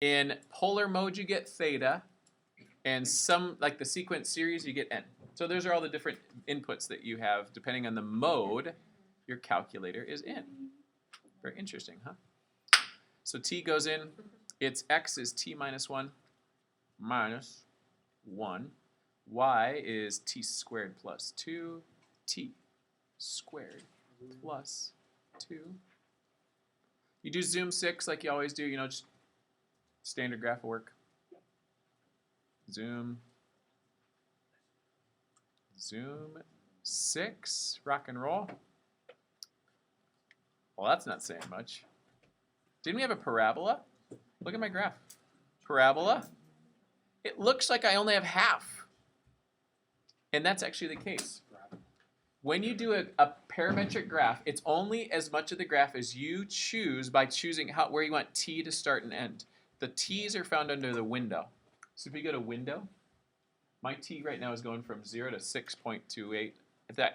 In polar mode, you get theta, and some, like the sequence series, you get n. So those are all the different inputs that you have. Depending on the mode, your calculator is in. Very interesting, huh? So t goes in. Its x is t minus 1 minus 1. Y is t squared plus 2. T squared plus 2. You do zoom 6 like you always do, just standard graph will work. Zoom 6, rock and roll. Well, that's not saying much. Didn't we have a parabola? Look at my graph. Parabola. It looks like I only have half. And that's actually the case. When you do a parametric graph, it's only as much of the graph as you choose by choosing where you want t to start and end. The t's are found under the window. So if you go to window, my t right now is going from 0 to 6.28.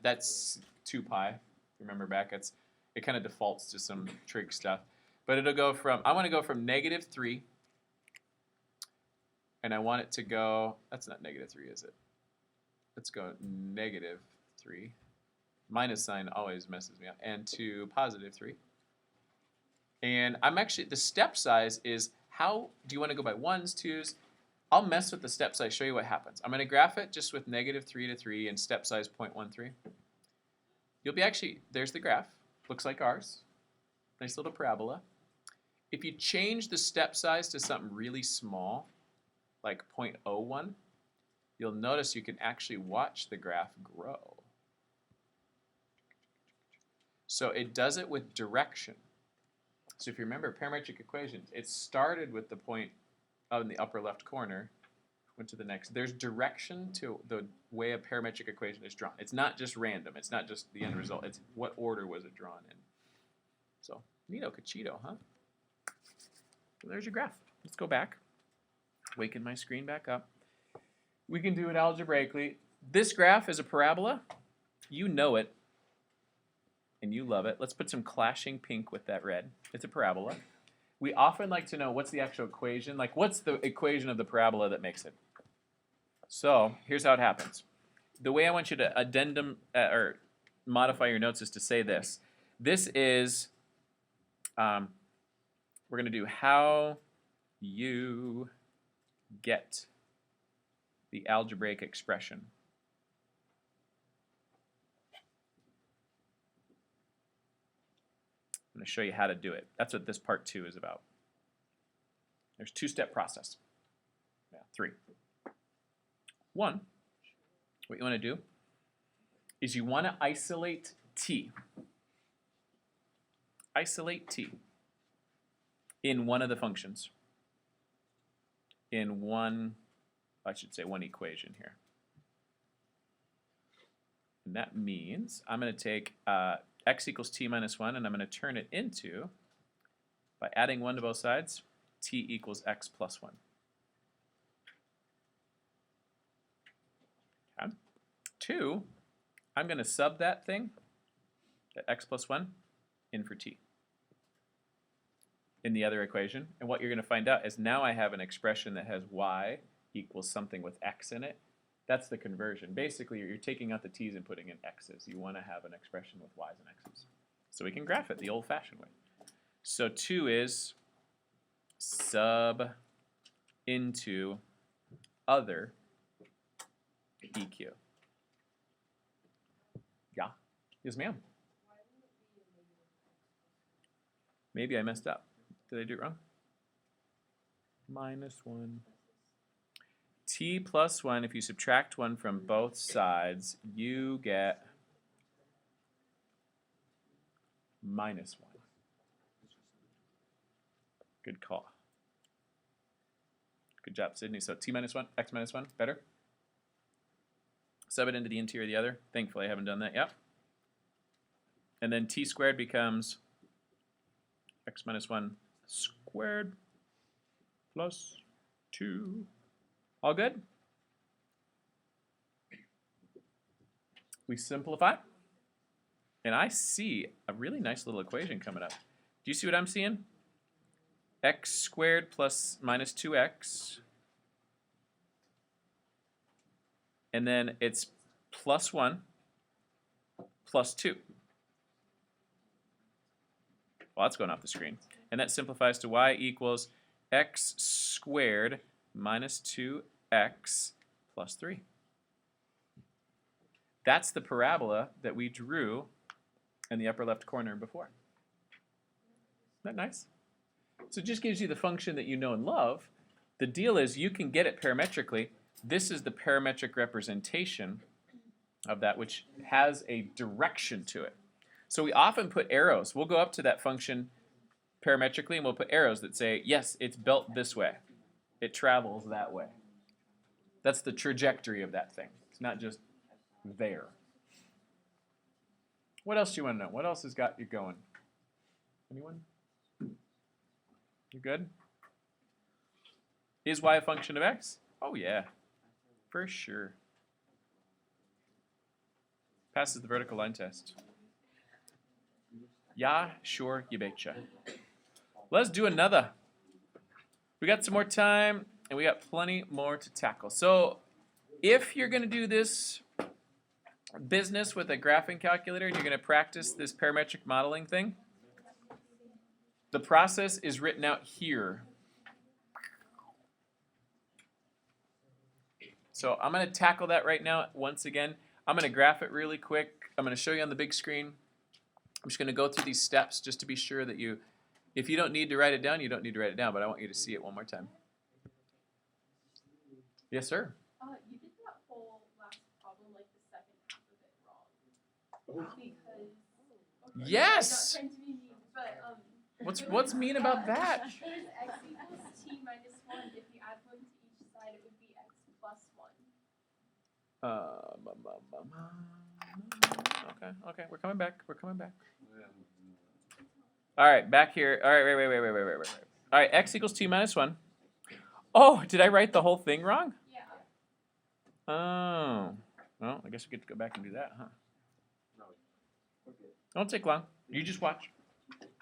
That's 2 pi. Remember back, it kind of defaults to some trig stuff. But it'll go from, I want to go from -3, and I want it to go, that's not -3, is it? Let's go -3. Minus sign always messes me up. And to +3. And I'm actually, the step size is, how do you want to go by 1s, 2s? I'll mess with the step size, show you what happens. I'm going to graph it just with -3 to 3 and step size 0.13. You'll be actually, there's the graph. Looks like ours. Nice little parabola. If you change the step size to something really small, like 0.01, you'll notice you can actually watch the graph grow. So it does it with direction. So if you remember parametric equations, it started with the point in the upper left corner, went to the next. There's direction to the way a parametric equation is drawn. It's not just random. It's not just the end result. It's what order was it drawn in. So, neato cachito, huh? So there's your graph. Let's go back. Waken my screen back up. We can do it algebraically. This graph is a parabola. You know it, and you love it. Let's put some clashing pink with that red. It's a parabola. We often like to know what's the actual equation, like what's the equation of the parabola that makes it. So here's how it happens. The way I want you to addendum or modify your notes is to say this. This is, we're going to do how you get the algebraic expression. I'm going to show you how to do it. That's what this part 2 is about. There's 2-step process. Yeah, 3. 1, what you want to do is you want to isolate t. Isolate t in one of the functions. In one equation here. And that means I'm going to take x equals t minus 1, and I'm going to turn it into, by adding 1 to both sides, t equals x plus 1. Okay. 2, I'm going to sub that thing, that x plus 1, in for t in the other equation. And what you're going to find out is now I have an expression that has y equals something with x in it. That's the conversion. Basically, you're taking out the t's and putting in x's. You want to have an expression with y's and x's. So we can graph it the old-fashioned way. So 2 is sub into other EQ. Yeah. Yes, ma'am. Maybe I messed up. Did I do it wrong? -1. T plus 1, if you subtract 1 from both sides, you get -1. Good call. Good job, Sydney. So t minus 1, x minus 1, better? Sub it into the interior of the other. Thankfully, I haven't done that yet. And then t squared becomes x minus 1 squared plus 2. All good? We simplify. And I see a really nice little equation coming up. Do you see what I'm seeing? x squared plus minus 2x. And then it's plus 1 plus 2. Well, that's going off the screen. And that simplifies to y equals x squared minus 2x plus 3. That's the parabola that we drew in the upper left corner before. Isn't that nice? So it just gives you the function that you know and love. The deal is you can get it parametrically. This is the parametric representation of that, which has a direction to it. So we often put arrows. We'll go up to that function parametrically, and we'll put arrows that say, yes, it's built this way. It travels that way. That's the trajectory of that thing. It's not just there. What else do you want to know? What else has got you going? Anyone? You good? Is y a function of x? Oh, yeah. For sure. Passes the vertical line test. Yeah, sure, you betcha. Let's do another. We got some more time, and we got plenty more to tackle. So if you're going to do this business with a graphing calculator and you're going to practice this parametric modeling thing, the process is written out here. So I'm going to tackle that right now once again. I'm going to graph it really quick. I'm going to show you on the big screen. I'm just going to go through these steps just to be sure that you, if you don't need to write it down, you don't need to write it down, but I want you to see it one more time. Yes, sir? You did that whole last problem, like the second half of it wrong. Because, okay, Yes! I'm not trying to be mean, but, What's mean about that? there's x equals t minus 1. If you add 1 to each side, it would be x plus 1. Okay, we're coming back. All right, back here. All right, wait. All right, x equals t minus 1. Oh, did I write the whole thing wrong? Yeah. Oh. Well, I guess we get to go back and do that, huh? Don't take long. You just watch.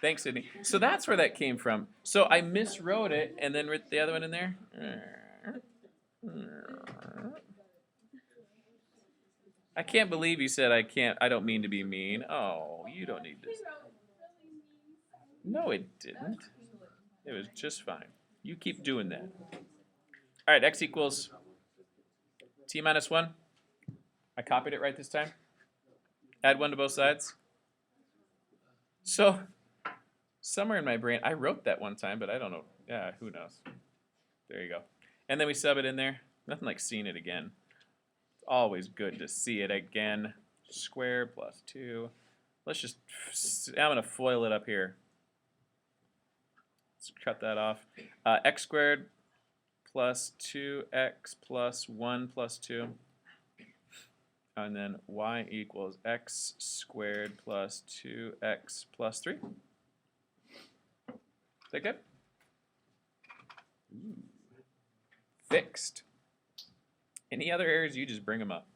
Thanks, Sydney. So that's where that came from. So I miswrote it and then wrote the other one in there. I can't believe you said I don't mean to be mean. Oh, you don't need this. No, it didn't. It was just fine. You keep doing that. All right, x equals t minus 1. I copied it right this time. Add 1 to both sides. So somewhere in my brain, I wrote that one time, but I don't know. Yeah, who knows? There you go. And then we sub it in there. Nothing like seeing it again. It's always good to see it again. Square plus 2. Let's just, I'm going to FOIL it up here. Let's cut that off. X squared plus 2x plus 1 plus 2. And then y equals x squared plus 2x plus 3. Is that good? Ooh. Fixed. Any other errors, you just bring them up.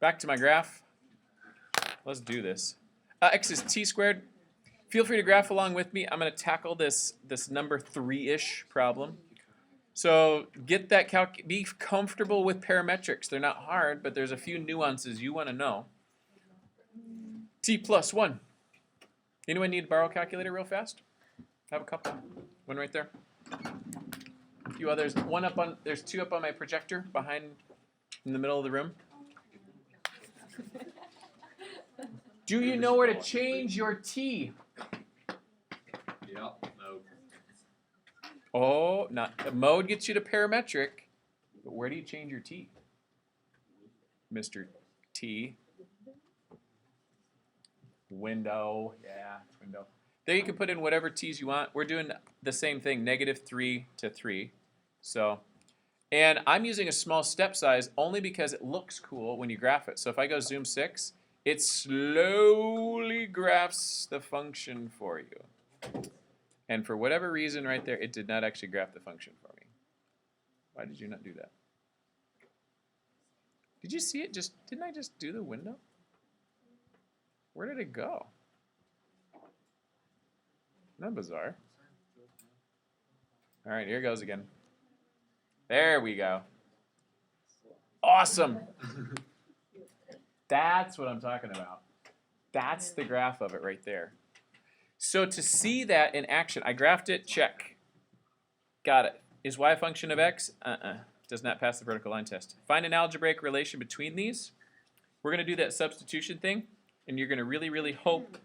Back to my graph. Let's do this. X is t squared. Feel free to graph along with me. I'm going to tackle this number 3-ish problem. So get that be comfortable with parametrics. They're not hard, but there's a few nuances you want to know. T plus 1. Anyone need to borrow a calculator real fast? I have a couple. One right there. A few others. There's 2 up on my projector behind in the middle of the room. Do you know where to change your T? Yep. No. Oh, not mode gets you to parametric, but where do you change your T? Mr. T. Window. Yeah, it's window. There you can put in whatever T's you want. We're doing the same thing, -3 to 3. So, and I'm using a small step size only because it looks cool when you graph it. So if I go zoom 6, it slowly graphs the function for you. And for whatever reason right there, it did not actually graph the function for me. Why did you not do that? Did you see it? Didn't I just do the window? Where did it go? Isn't that bizarre? All right, here goes again. There we go. Awesome. That's what I'm talking about. That's the graph of it right there. So to see that in action, I graphed it, check. Got it. Is y a function of x? Does not pass the vertical line test. Find an algebraic relation between these. We're going to do that substitution thing, and you're going to really, really hope.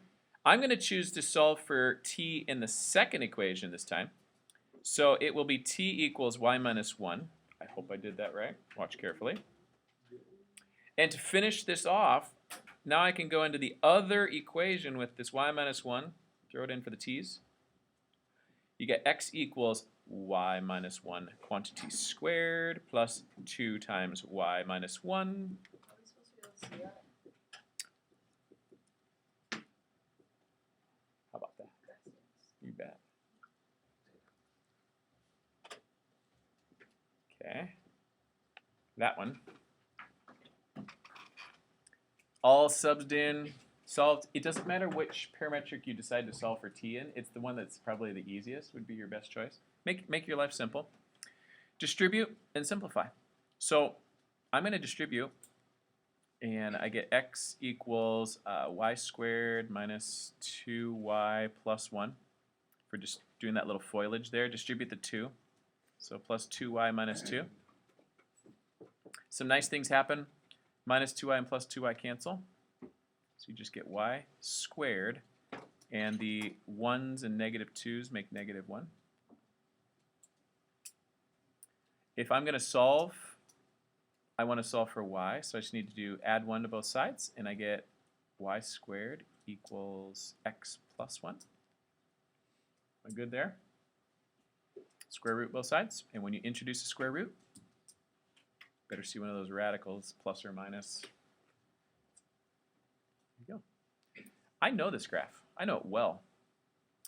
I'm going to choose to solve for t in the second equation this time. So it will be t equals y minus 1. I hope I did that right. Watch carefully. And to finish this off, now I can go into the other equation with this y minus 1. Throw it in for the t's. You get x equals y minus 1 quantity squared plus 2 times y minus 1. How about that? You bet. Okay. That one. All subbed in, solved. It doesn't matter which parametric you decide to solve for t in. It's the one that's probably the easiest, would be your best choice. Make your life simple. Distribute and simplify. So I'm going to distribute, and I get x equals y squared minus 2y plus 1. For just doing that little foliage there, distribute the 2. So plus 2y minus 2. Some nice things happen. Minus 2y and plus 2y cancel. So you just get y squared. And the 1s and negative 2s make negative 1. If I'm going to solve, I want to solve for y. So I just need to do add 1 to both sides. And I get y squared equals x plus 1. Am I good there? Square root both sides. And when you introduce a square root, better see one of those radicals, plus or minus. There you go. I know this graph. I know it well.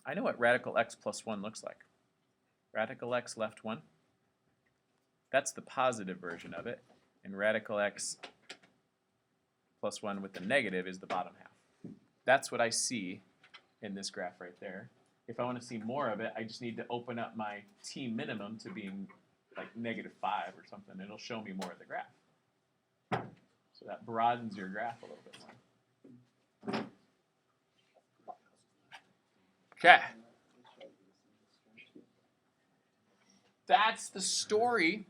I know what radical x plus 1 looks like. Radical x left 1. That's the positive version of it. And radical x plus 1 with the negative is the bottom half. That's what I see in this graph right there. If I want to see more of it, I just need to open up my t minimum to being like -5 or something. It'll show me more of the graph. So that broadens your graph a little bit more. Okay. That's the story.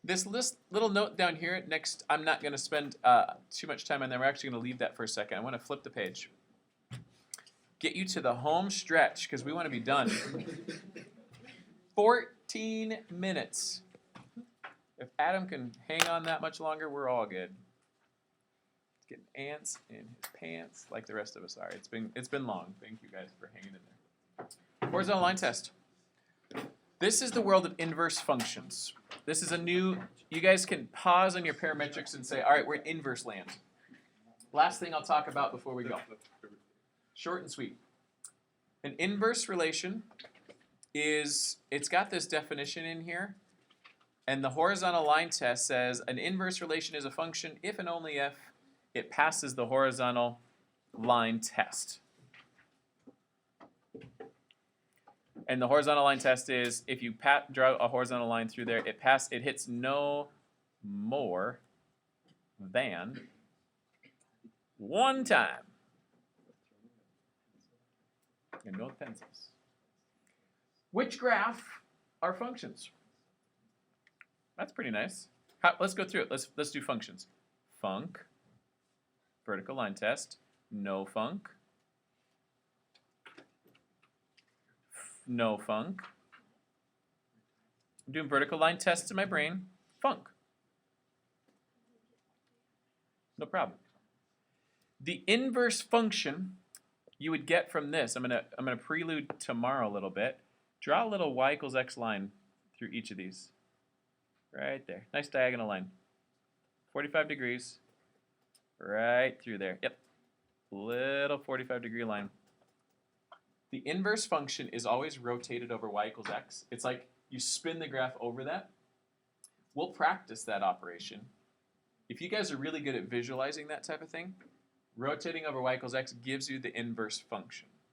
This little note down here, next, I'm not going to spend too much time on that. We're actually going to leave that for a second. I want to flip the page. Get you to the home stretch, because we want to be done. 14 minutes. If Adam can hang on that much longer, we're all good. He's getting ants in his pants like the rest of us are. It's been long. Thank you guys for hanging in there. Horizontal line test. This is the world of inverse functions. This is a new, you guys can pause on your parametrics and say, all right, we're in inverse land. Last thing I'll talk about before we go. Short and sweet. An inverse relation is, it's got this definition in here, and the horizontal line test says an inverse relation is a function if and only if it passes the horizontal line test. And the horizontal line test is if you draw a horizontal line through there, it hits no more than one time. And no pencils. Which graph are functions? That's pretty nice. Let's go through it. Let's do functions. Func, vertical line test, no func, no func. I'm doing vertical line tests in my brain. Func. No problem. The inverse function you would get from this, I'm gonna prelude tomorrow a little bit. Draw a little y equals x line through each of these. Right there. Nice diagonal line. 45 degrees. Right through there. Yep. Little 45-degree line. The inverse function is always rotated over y equals x. It's like you spin the graph over that. We'll practice that operation. If you guys are really good at visualizing that type of thing, rotating over y equals x gives you the inverse function.